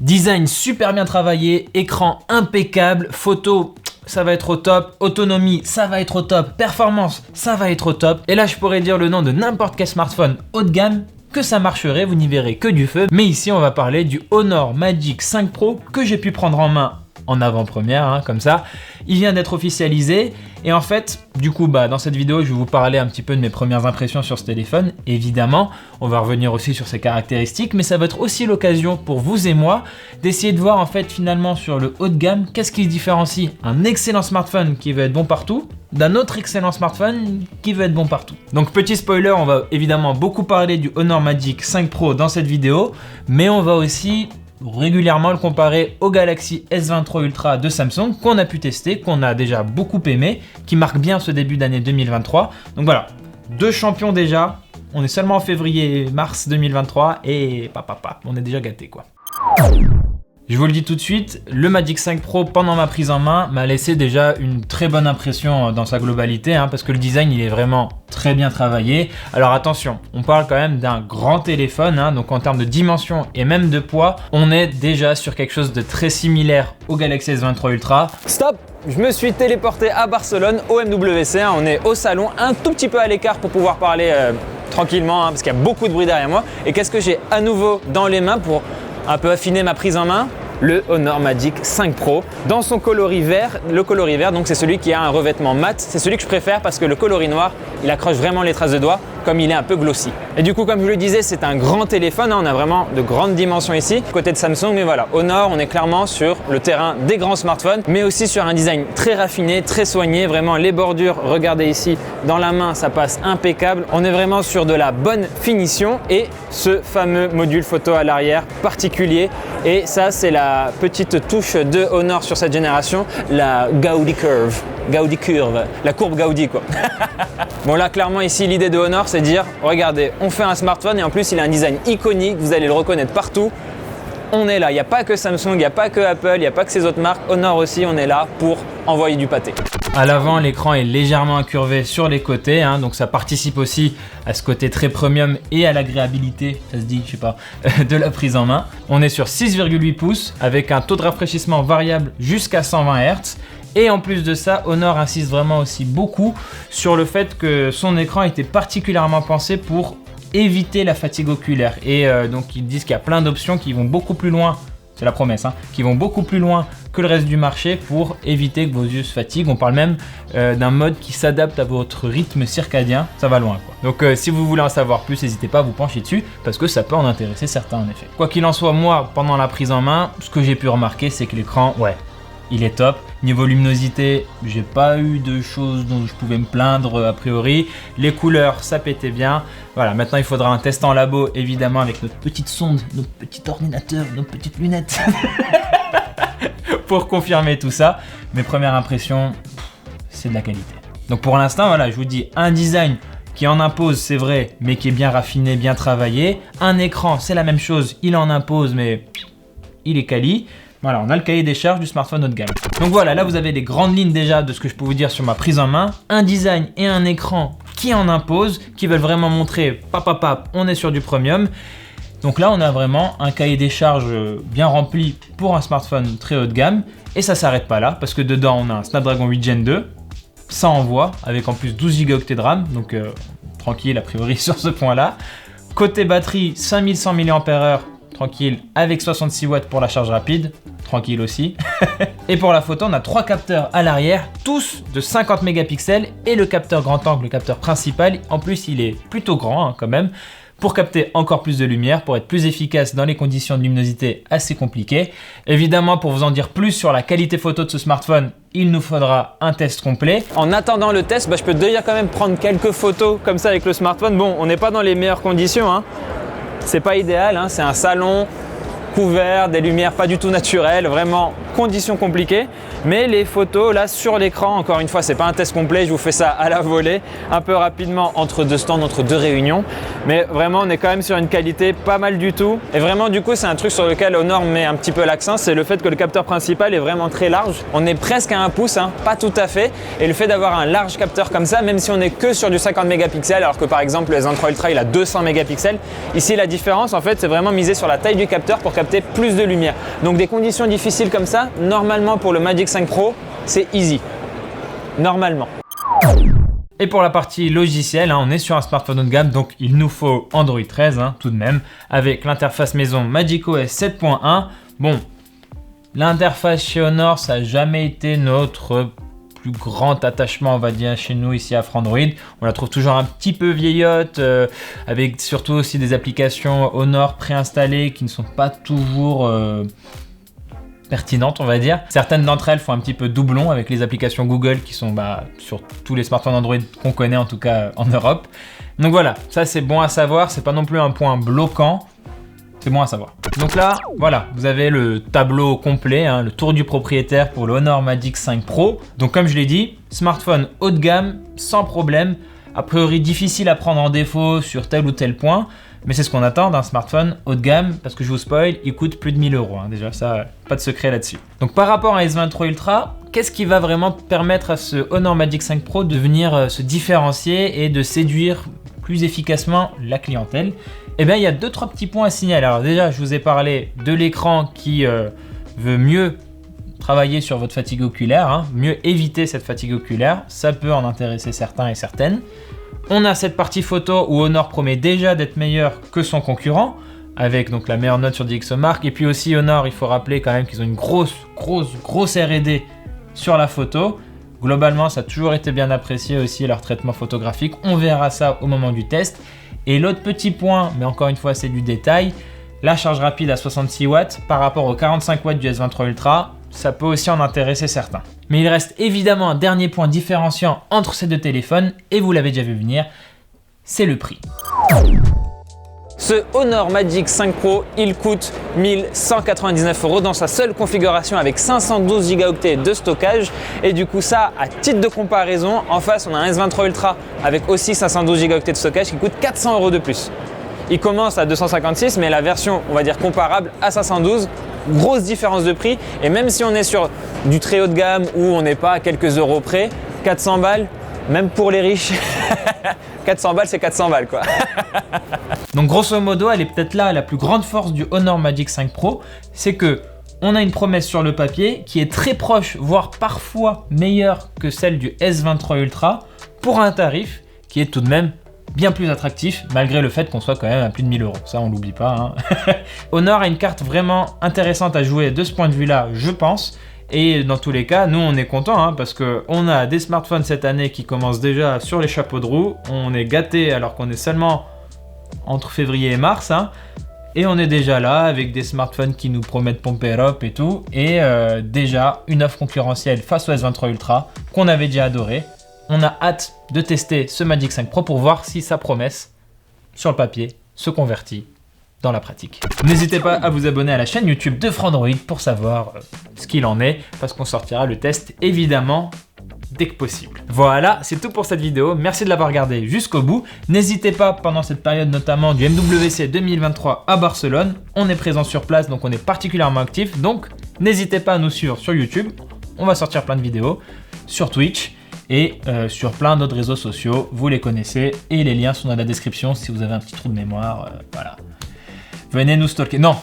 Design super bien travaillé, écran impeccable, photo ça va être au top, autonomie ça va être au top, performance ça va être au top. Et là je pourrais dire le nom de n'importe quel smartphone haut de gamme que ça marcherait, vous n'y verrez que du feu. Mais ici on va parler du Honor Magic 5 Pro que j'ai pu prendre en main en avant-première, comme ça. Il vient d'être officialisé et en fait, du coup, dans cette vidéo, je vais vous parler un petit peu de mes premières impressions sur ce téléphone. Évidemment, on va revenir aussi sur ses caractéristiques, mais ça va être aussi l'occasion pour vous et moi d'essayer de voir en fait finalement sur le haut de gamme, qu'est-ce qui différencie un excellent smartphone qui veut être bon partout d'un autre excellent smartphone qui veut être bon partout. Donc petit spoiler, on va évidemment beaucoup parler du Honor Magic 5 Pro dans cette vidéo, mais on va aussi régulièrement le comparer au Galaxy S23 Ultra de Samsung qu'on a pu tester, qu'on a déjà beaucoup aimé, qui marque bien ce début d'année 2023. Donc voilà, deux champions déjà, on est seulement en février-mars 2023 et on est déjà gâtés quoi. Je vous le dis tout de suite, le Magic 5 Pro pendant ma prise en main m'a laissé déjà une très bonne impression dans sa globalité parce que le design il est vraiment très bien travaillé. Alors attention, on parle quand même d'un grand téléphone, donc en termes de dimension et même de poids, on est déjà sur quelque chose de très similaire au Galaxy S23 Ultra. Stop! Je me suis téléporté à Barcelone au MWC, on est au salon, un tout petit peu à l'écart pour pouvoir parler tranquillement parce qu'il y a beaucoup de bruit derrière moi. Et qu'est-ce que j'ai à nouveau dans les mains pour un peu affiner ma prise en main? Le Honor Magic 5 Pro dans son coloris vert. Le coloris vert, donc c'est celui qui a un revêtement mat. C'est celui que je préfère parce que le coloris noir, il accroche vraiment les traces de doigts comme il est un peu glossy. Et du coup, comme je le disais, c'est un grand téléphone. On a vraiment de grandes dimensions ici, côté de Samsung. Mais voilà, Honor, on est clairement sur le terrain des grands smartphones, mais aussi sur un design très raffiné, très soigné. Vraiment, les bordures, regardez ici, dans la main, ça passe impeccable. On est vraiment sur de la bonne finition et ce fameux module photo à l'arrière particulier. Et ça, c'est la petite touche de Honor sur cette génération, la Gaudi Curve. Gaudi Curve, la courbe Gaudi quoi. Bon là clairement ici l'idée de Honor c'est de dire regardez on fait un smartphone et en plus il a un design iconique, vous allez le reconnaître partout. On est là, il n'y a pas que Samsung, il n'y a pas que Apple, il n'y a pas que ces autres marques, Honor aussi on est là pour envoyer du pâté. À l'avant l'écran est légèrement incurvé sur les côtés, donc ça participe aussi à ce côté très premium et à l'agréabilité, ça se dit, je sais pas, de la prise en main. On est sur 6,8 pouces avec un taux de rafraîchissement variable jusqu'à 120 Hz. Et en plus de ça, Honor insiste vraiment aussi beaucoup sur le fait que son écran était particulièrement pensé pour éviter la fatigue oculaire. Et donc ils disent qu'il y a plein d'options qui vont beaucoup plus loin, c'est la promesse, qui vont beaucoup plus loin que le reste du marché pour éviter que vos yeux se fatiguent. On parle même d'un mode qui s'adapte à votre rythme circadien, ça va loin quoi. Donc si vous voulez en savoir plus, n'hésitez pas à vous pencher dessus parce que ça peut en intéresser certains en effet. Quoi qu'il en soit, moi, pendant la prise en main, ce que j'ai pu remarquer, c'est que l'écran, il est top. Niveau luminosité, j'ai pas eu de choses dont je pouvais me plaindre a priori. Les couleurs, ça pétait bien. Voilà, maintenant il faudra un test en labo, évidemment, avec notre petite sonde, notre petit ordinateur, nos petites lunettes. Pour confirmer tout ça. Mes premières impressions, c'est de la qualité. Donc pour l'instant, voilà, je vous dis un design qui en impose, c'est vrai, mais qui est bien raffiné, bien travaillé. Un écran, c'est la même chose, il en impose, mais il est quali. Voilà, on a le cahier des charges du smartphone haut de gamme. Donc voilà, là vous avez les grandes lignes déjà de ce que je peux vous dire sur ma prise en main. Un design et un écran qui en imposent, qui veulent vraiment montrer, on est sur du premium. Donc là, on a vraiment un cahier des charges bien rempli pour un smartphone très haut de gamme. Et ça s'arrête pas là, parce que dedans, on a un Snapdragon 8 Gen 2, ça envoie, avec en plus 12 Go de RAM, donc tranquille a priori sur ce point-là. Côté batterie, 5100 mAh, tranquille, avec 66 watts pour la charge rapide, tranquille aussi. Et pour la photo, on a 3 capteurs à l'arrière, tous de 50 mégapixels, et le capteur grand angle, le capteur principal, en plus il est plutôt grand quand même, pour capter encore plus de lumière, pour être plus efficace dans les conditions de luminosité assez compliquées. Évidemment, pour vous en dire plus sur la qualité photo de ce smartphone, il nous faudra un test complet. En attendant le test, je peux déjà quand même prendre quelques photos comme ça avec le smartphone. Bon, on n'est pas dans les meilleures conditions, c'est pas idéal, c'est un salon couvert, des lumières pas du tout naturelles, vraiment conditions compliquées, mais les photos là sur l'écran, encore une fois, c'est pas un test complet, je vous fais ça à la volée, un peu rapidement entre deux stands, entre deux réunions, mais vraiment on est quand même sur une qualité pas mal du tout. Et vraiment du coup c'est un truc sur lequel Honor met un petit peu l'accent, c'est le fait que le capteur principal est vraiment très large. On est presque à 1 pouce, hein, pas tout à fait, et le fait d'avoir un large capteur comme ça, même si on est que sur du 50 mégapixels, alors que par exemple le S23 Ultra il a 200 mégapixels, ici la différence en fait c'est vraiment miser sur la taille du capteur pour capter plus de lumière. Donc des conditions difficiles comme ça, normalement pour le Magic 5 Pro, c'est easy, normalement. Et pour la partie logicielle, hein, on est sur un smartphone haut de gamme, donc il nous faut Android 13 hein, tout de même, avec l'interface maison magicOS 7.1. Bon, l'interface chez Honor, ça n'a jamais été notre plus grand attachement, on va dire, chez nous ici à Frandroid. On la trouve toujours un petit peu vieillotte, avec surtout aussi des applications Honor préinstallées qui ne sont pas toujours pertinentes, on va dire. Certaines d'entre elles font un petit peu doublon avec les applications Google qui sont sur tous les smartphones Android qu'on connaît en tout cas en Europe. Donc voilà, ça c'est bon à savoir, c'est pas non plus un point bloquant, c'est bon à savoir. Donc là, voilà, vous avez le tableau complet, hein, le tour du propriétaire pour le Honor Magic 5 Pro. Donc comme je l'ai dit, smartphone haut de gamme, sans problème, a priori difficile à prendre en défaut sur tel ou tel point. Mais c'est ce qu'on attend d'un smartphone haut de gamme, parce que je vous spoil, il coûte plus de 1000 €. Hein. Déjà, ça, pas de secret là-dessus. Donc par rapport à S23 Ultra, qu'est-ce qui va vraiment permettre à ce Honor Magic 5 Pro de venir se différencier et de séduire plus efficacement la clientèle? Eh bien, il y a 2-3 petits points à signaler. Alors déjà, je vous ai parlé de l'écran qui veut mieux travailler sur votre fatigue oculaire, hein, mieux éviter cette fatigue oculaire. Ça peut en intéresser certains et certaines. On a cette partie photo où Honor promet déjà d'être meilleur que son concurrent, avec donc la meilleure note sur DxOMark. Et puis aussi Honor, il faut rappeler quand même qu'ils ont une grosse R&D sur la photo. Globalement, ça a toujours été bien apprécié aussi leur traitement photographique. On verra ça au moment du test. Et l'autre petit point, mais encore une fois c'est du détail, la charge rapide à 66 watts par rapport aux 45 watts du S23 Ultra, ça peut aussi en intéresser certains. Mais il reste évidemment un dernier point différenciant entre ces deux téléphones, et vous l'avez déjà vu venir, c'est le prix. Ce Honor Magic 5 Pro, il coûte 1199 € dans sa seule configuration avec 512 Go de stockage. Et du coup ça, à titre de comparaison, en face on a un S23 Ultra avec aussi 512 Go de stockage qui coûte 400 € de plus. Il commence à 256, mais la version, on va dire comparable à 512, grosse différence de prix. Et même si on est sur du très haut de gamme où on n'est pas à quelques euros près, 400 balles, même pour les riches, 400 balles c'est 400 balles quoi. Donc grosso modo, elle est peut-être là la plus grande force du Honor Magic 5 Pro, c'est que on a une promesse sur le papier qui est très proche, voire parfois meilleure que celle du S23 Ultra, pour un tarif qui est tout de même bien plus attractif, malgré le fait qu'on soit quand même à plus de 1000 €. Ça, on l'oublie pas. Hein. Honor a une carte vraiment intéressante à jouer de ce point de vue-là, je pense. Et dans tous les cas, nous, on est contents hein, parce qu'on a des smartphones cette année qui commencent déjà sur les chapeaux de roue. On est gâtés alors qu'on est seulement entre février et mars. Hein. Et on est déjà là avec des smartphones qui nous promettent pomper up et tout. Et déjà, une offre concurrentielle face au S23 Ultra qu'on avait déjà adoré. On a hâte de tester ce Magic 5 Pro pour voir si sa promesse, sur le papier, se convertit dans la pratique. N'hésitez pas à vous abonner à la chaîne YouTube de Frandroid pour savoir ce qu'il en est, parce qu'on sortira le test évidemment dès que possible. Voilà, c'est tout pour cette vidéo. Merci de l'avoir regardé jusqu'au bout. N'hésitez pas pendant cette période notamment du MWC 2023 à Barcelone. On est présent sur place, donc on est particulièrement actif. Donc n'hésitez pas à nous suivre sur YouTube. On va sortir plein de vidéos sur Twitch. Et sur plein d'autres réseaux sociaux, vous les connaissez et les liens sont dans la description si vous avez un petit trou de mémoire, voilà. Venez nous stalker, non.